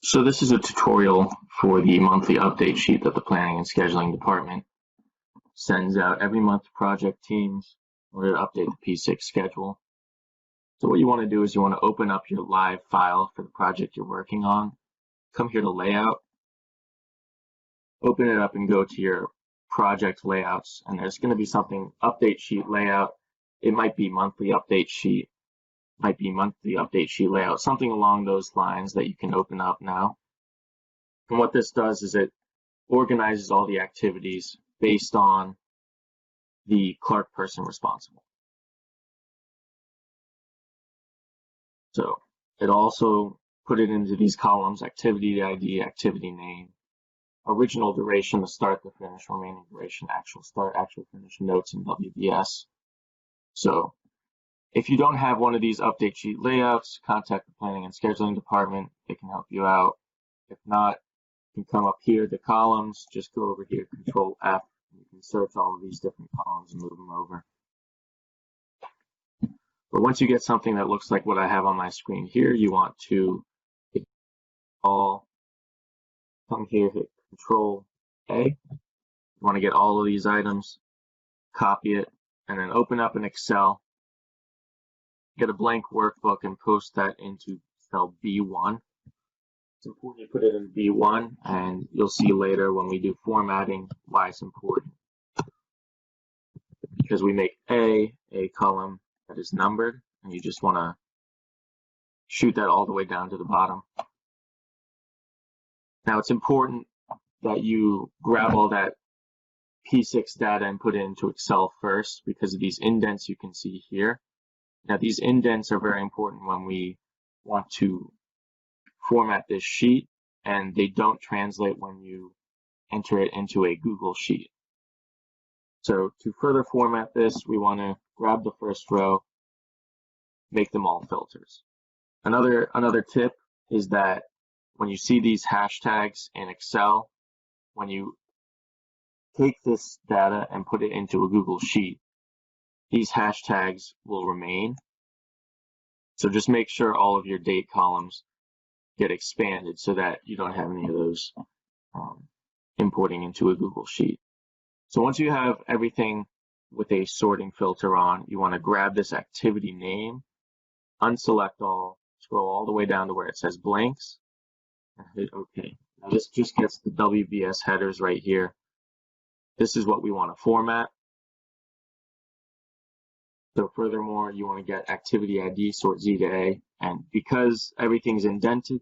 So this is a tutorial for the monthly update sheet that the Planning and Scheduling Department sends out every month to project teams in order to update the P6 schedule. So what you want to do is you want to open up your live file for the project you're working on. Come here to Layout, open it up and go to your project layouts, and there's going to be something update sheet layout. It might be monthly update sheet, might be monthly update sheet layout, something along those lines that you can open up now. And what this does is it organizes all the activities based on the Clark person responsible. So it also put it into these columns: activity ID, activity name, original duration, the start, the finish, remaining duration, actual start, actual finish, notes, and WBS. So if you don't have one of these update sheet layouts, contact the Planning and Scheduling Department. They can help you out. If not, you can come up here to columns, just go over here, Control F, and you can search all of these different columns and move them over. But once you get something that looks like what I have on my screen here, you want to hit all, come here, hit Control A. You want to get all of these items, copy it, and then open up an Excel, get a blank workbook, and post that into cell B1. It's important you put it in B1, and you'll see later when we do formatting why it's important. Because we make a column that is numbered, and you just want to shoot that all the way down to the bottom. Now it's important that you grab all that P6 data and put it into Excel first because of these indents you can see here. Now these indents are very important when we want to format this sheet, and they don't translate when you enter it into a Google Sheet. So to further format this, we want to grab the first row, make them all filters. Another tip is that when you see these hashtags in Excel, when you take this data and put it into a Google Sheet, these hashtags will remain. So just make sure all of your date columns get expanded so that you don't have any of those importing into a Google Sheet. So once you have everything with a sorting filter on, you want to grab this activity name, unselect all, scroll all the way down to where it says blanks, and hit OK. Now this just gets the WBS headers right here. This is what we want to format. So furthermore, you want to get activity ID, sort Z to A, and because everything's indented,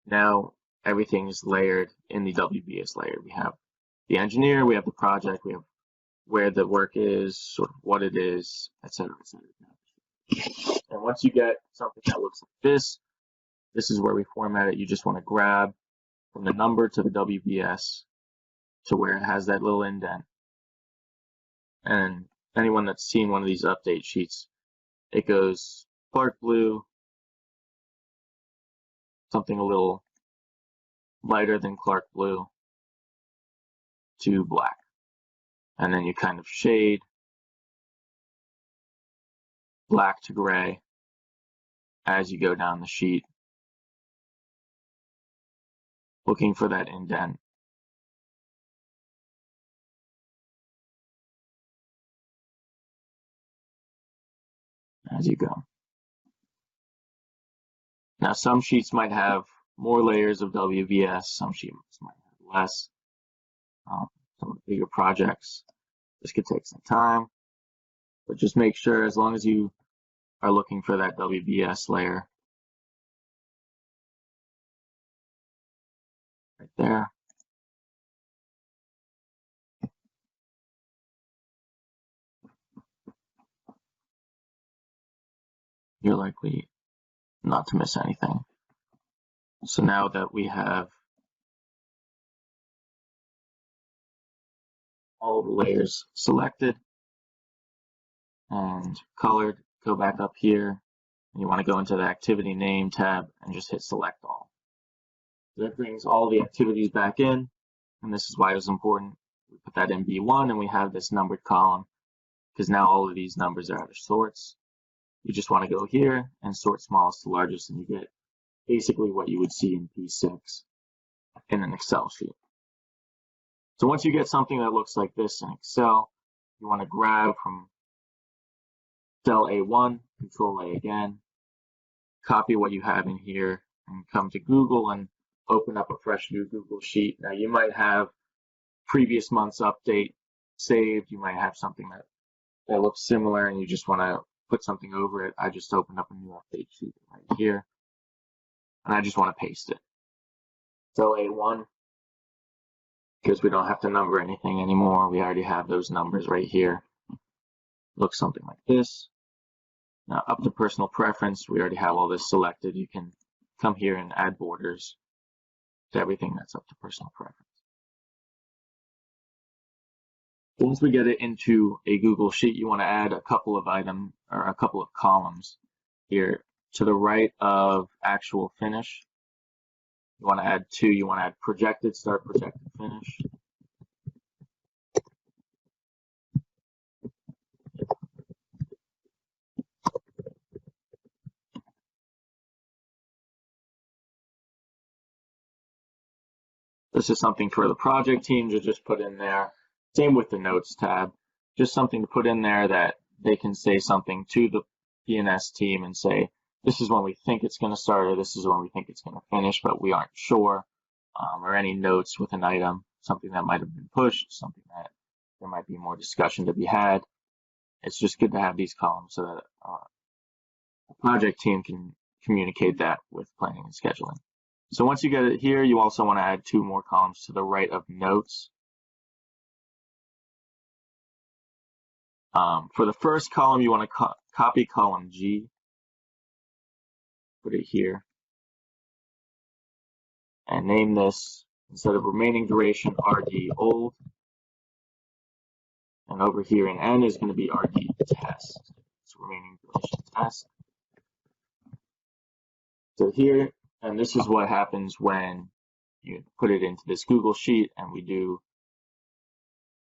now everything is layered in the WBS layer. We have the engineer, we have the project, we have where the work is, sort of what it is, etc., etc. And once you get something that looks like this is where we format it. You just want to grab from the number to the WBS to where it has that little indent. And anyone that's seen one of these update sheets, it goes Clark blue, something a little lighter than Clark blue, to black. And then you kind of shade black to gray as you go down the sheet, looking for that indent. As you go. Now some sheets might have more layers of WBS, some sheets might have less. Some of the bigger projects, this could take some time, but just make sure as long as you are looking for that WBS layer right there. You're likely not to miss anything. So now that we have all the layers selected and colored, go back up here, and you want to go into the activity name tab and just hit select all. That brings all the activities back in, and this is why it was important. We put that in B1 and we have this numbered column because now all of these numbers are out of sorts. You just want to go here and sort smallest to largest, and you get basically what you would see in P6 in an Excel sheet. So once you get something that looks like this in Excel, you want to grab from cell A1, Control A again, copy what you have in here, and come to Google and open up a fresh new Google Sheet. Now you might have previous month's update saved. You might have something that looks similar and you just want to put something over it. I just opened up a new update sheet right here and I just want to paste it. Cell A1, because we don't have to number anything anymore. We already have those numbers right here. Looks something like this. Now up to personal preference, we already have all this selected. You can come here and add borders to everything that's up to personal preference. Once we get it into a Google Sheet, you want to add a couple of items or a couple of columns here to the right of actual finish. You want to add two. You want to add projected start, projected finish. This is something for the project team to just put in there. Same with the notes tab. Just something to put in there that they can say something to the P&S team and say, this is when we think it's going to start, or this is when we think it's going to finish, but we aren't sure. Or any notes with an item, something that might have been pushed, something that there might be more discussion to be had. It's just good to have these columns so that the project team can communicate that with planning and scheduling. So once you get it here, you also want to add two more columns to the right of notes. For the first column, you want to copy column G, put it here, and name this, instead of remaining duration, RD old. And over here in N is going to be RD test. It's remaining duration test. So here, and this is what happens when you put it into this Google Sheet and we do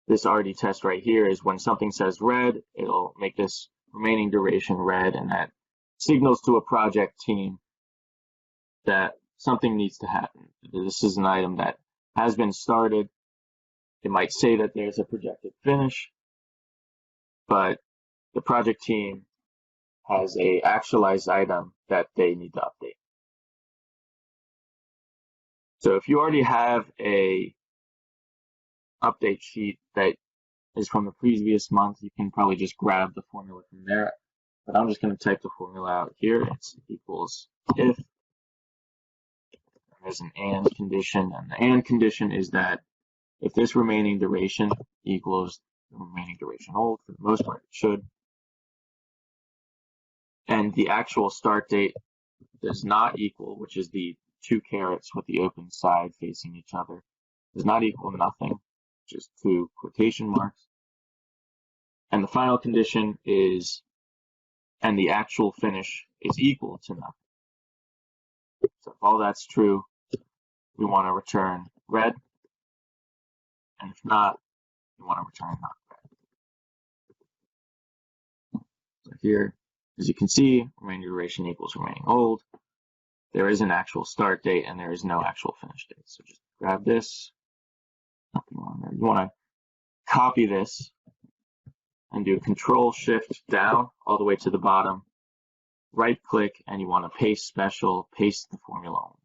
this RD test right here, is when something says red, it'll make this remaining duration red, and that signals to a project team that something needs to happen. This is an item that has been started. It might say that there's a projected finish, but the project team has a actualized item that they need to update. So if you already have a update sheet that is from the previous month, you can probably just grab the formula from there. But I'm just going to type the formula out here. It's equals if. There's an AND condition, and the AND condition is that if this remaining duration equals the remaining duration old, for the most part it should, and the actual start date does not equal, which is the two carets with the open side facing each other, does not equal nothing, just two quotation marks. And the final condition is, and the actual finish is equal to nothing. So if all that's true, we want to return red, and if not, we want to return not red. So here, as you can see, remaining duration equals remaining old. There is an actual start date and there is no actual finish date. So just grab this. Nothing wrong there. You want to copy this and do Control-Shift down all the way to the bottom. Right click and you want to paste special, paste the formula only.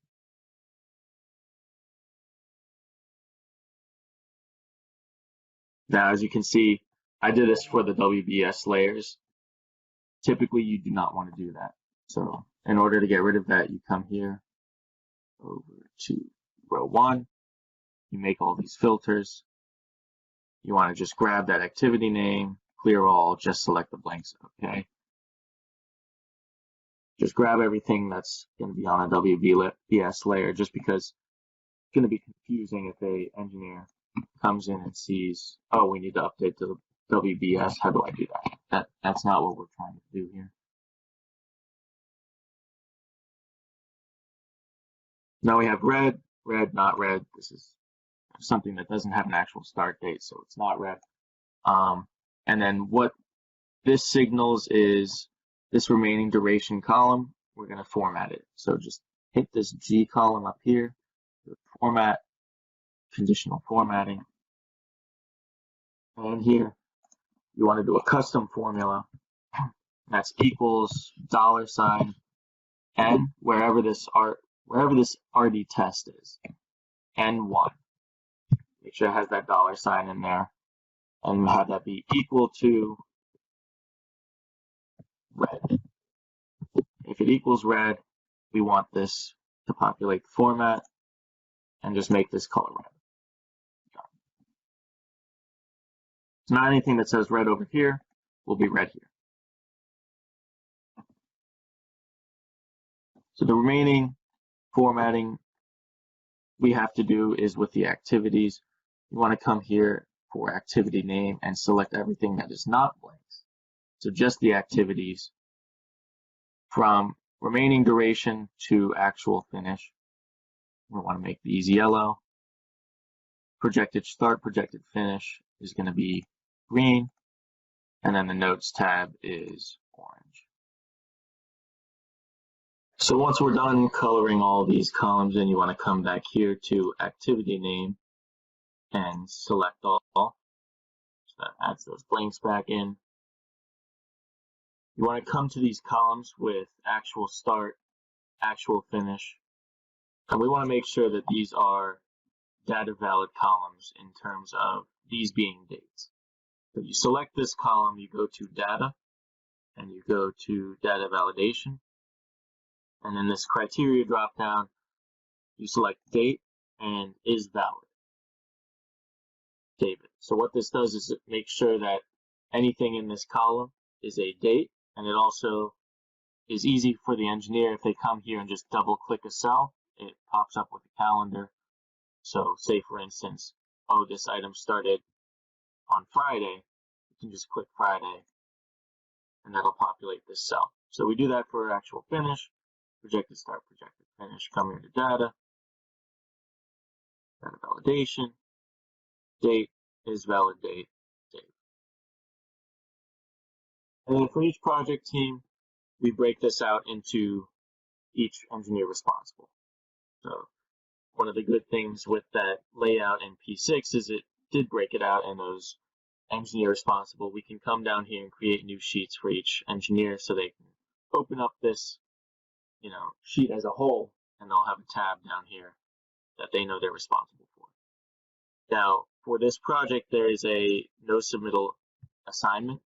Now, as you can see, I did this for the WBS layers. Typically, you do not want to do that. So in order to get rid of that, you come here over to row 1. You make all these filters. You want to just grab that activity name, clear all, just select the blanks, okay? Just grab everything that's going to be on a WBS layer, just because it's going to be confusing if an engineer comes in and sees, oh, we need to update to the WBS. How do I do that? That's not what we're trying to do here. Now we have red, red, not red. This is something that doesn't have an actual start date, so it's not red. And then what this signals is this remaining duration column, we're going to format it. So just hit this G column up here, format, conditional formatting, and here you want to do a custom formula that's equals $, and wherever this RD test is, N1. Make sure it has that $sign in there, and have that be equal to red. If it equals red, we want this to populate the format and just make this color red. So not anything that says red over here will be red here. So the remaining formatting we have to do is with the activities. You want to come here for activity name and select everything that is not blanks. So just the activities from remaining duration to actual finish. We want to make these yellow. Projected start, projected finish is going to be green. And then the notes tab is orange. So once we're done coloring all these columns in, you want to come back here to activity name and select all. So that adds those blanks back in. You want to come to these columns with actual start, actual finish. And we want to make sure that these are data valid columns in terms of these being dates. So you select this column, you go to data, and you go to data validation. And in this criteria dropdown, you select date and is valid. Save it. So what this does is it makes sure that anything in this column is a date, and it also is easy for the engineer if they come here and just double click a cell, it pops up with a calendar. So say for instance, oh, this item started on Friday, you can just click Friday and that'll populate this cell. So we do that for actual finish, projected start, projected finish, come here to data, data validation, date is valid date, date. And then for each project team, we break this out into each engineer responsible. So one of the good things with that layout in P6 is it did break it out in those engineer responsible. We can come down here and create new sheets for each engineer so they can open up this, sheet as a whole, and they'll have a tab down here that they know they're responsible for. Now, for this project, there is a no submittal assignment.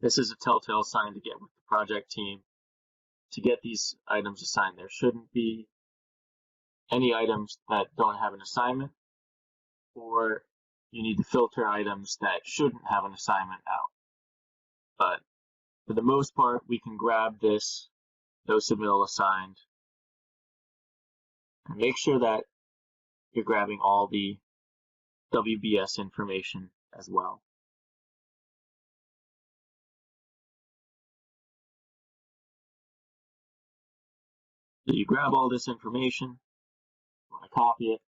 This is a telltale sign to get with the project team. To get these items assigned, there shouldn't be any items that don't have an assignment, or you need to filter items that shouldn't have an assignment out. But for the most part, we can grab this no submittal assigned and make sure that you're grabbing all the WBS information as well. So you grab all this information, you want to copy it,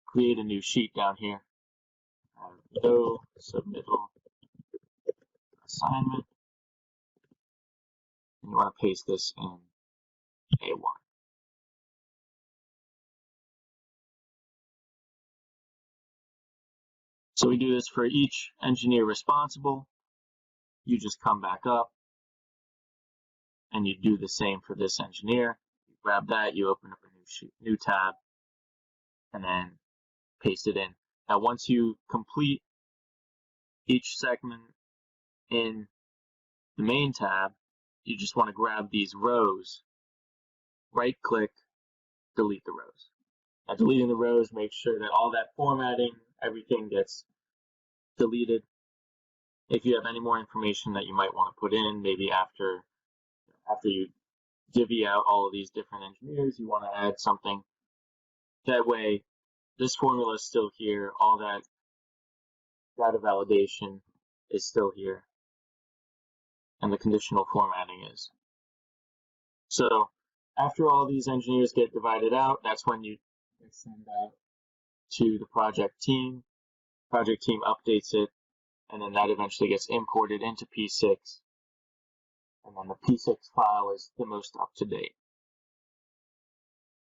create a new sheet down here, no submittal assignment, and you want to paste this in A1. So we do this for each engineer responsible. You just come back up and you do the same for this engineer. You grab that, you open up a new sheet, new tab, and then paste it in. Now once you complete each segment in the main tab, you just want to grab these rows, right click, delete the rows. Now deleting the rows makes sure that all that formatting, everything gets deleted. If you have any more information that you might want to put in, maybe after you divvy out all of these different engineers, you want to add something. That way, this formula is still here, all that data validation is still here, and the conditional formatting is. So after all these engineers get divided out, that's when you send out to the project team. Project team updates it, and then that eventually gets imported into P6. And then the P6 file is the most up to date.